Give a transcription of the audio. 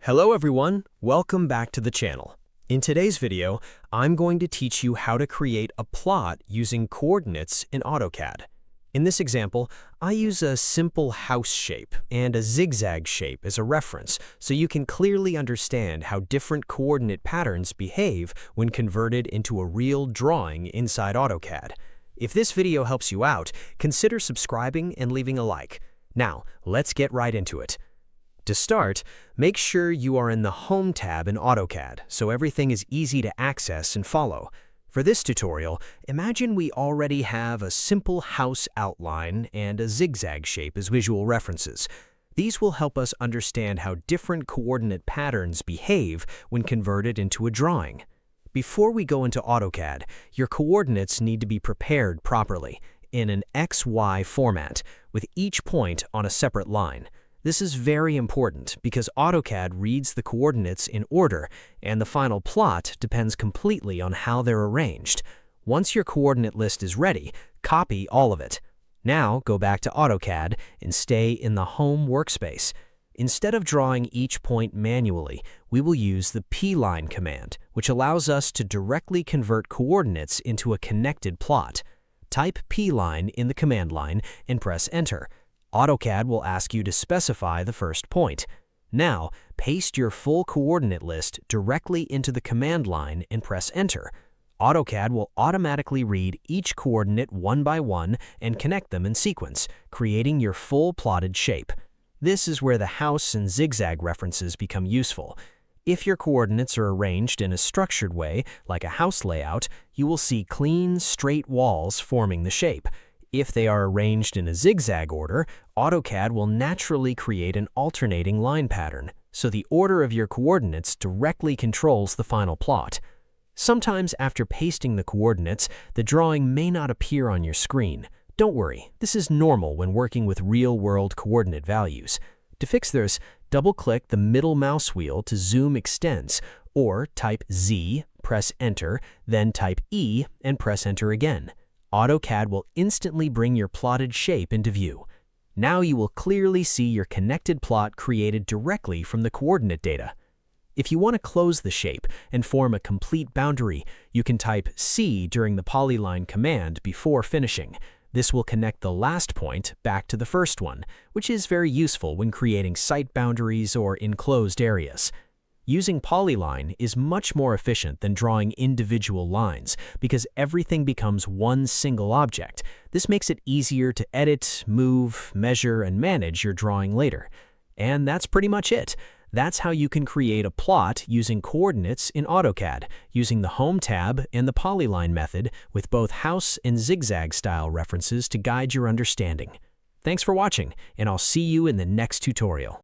Hello everyone, welcome back to the channel. In today's video, I'm going to teach you how to create a plot using coordinates in Autocad. In this example, I use a simple house shape and a zigzag shape as a reference so you can clearly understand how different coordinate patterns behave when converted into a real drawing inside Autocad. If this video helps you out, consider subscribing and leaving a like. Now, let's get right into it. To start, make sure you are in the Home tab in Autocad so everything is easy to access and follow. For this tutorial, imagine we already have a simple house outline and a zigzag shape as visual references. These will help us understand how different coordinate patterns behave when converted into a drawing. Before we go into Autocad, your coordinates need to be prepared properly in an XY format, with each point on a separate line. This is very important because Autocad reads the coordinates in order, and the final plot depends completely on how they're arranged. Once your coordinate list is ready, copy all of it. Now go back to Autocad and stay in the Home workspace. Instead of drawing each point manually, we will use the P-line command, which allows us to directly convert coordinates into a connected plot. Type P-line in the command line and press Enter. Autocad will ask you to specify the first point. Now, paste your full coordinate list directly into the command line and press Enter. Autocad will automatically read each coordinate one by one and connect them in sequence, creating your full plotted shape. This is where the house and zigzag references become useful. If your coordinates are arranged in a structured way, like a house layout, you will see clean, straight walls forming the shape. If they are arranged in a zigzag order, Autocad will naturally create an alternating line pattern, so the order of your coordinates directly controls the final plot. Sometimes after pasting the coordinates, the drawing may not appear on your screen. Don't worry, this is normal when working with real-world coordinate values. To fix this, double-click the middle mouse wheel to zoom extents, or type Z, press Enter, then type E and press Enter again. Autocad will instantly bring your plotted shape into view. Now you will clearly see your connected plot created directly from the coordinate data. If you want to close the shape and form a complete boundary, you can type C during the polyline command before finishing. This will connect the last point back to the first one, which is very useful when creating site boundaries or enclosed areas. Using polyline is much more efficient than drawing individual lines because everything becomes one single object. This makes it easier to edit, move, measure, and manage your drawing later. And that's pretty much it. That's how you can create a plot using coordinates in Autocad, using the Home tab and the polyline method with both house and zigzag style references to guide your understanding. Thanks for watching, and I'll see you in the next tutorial.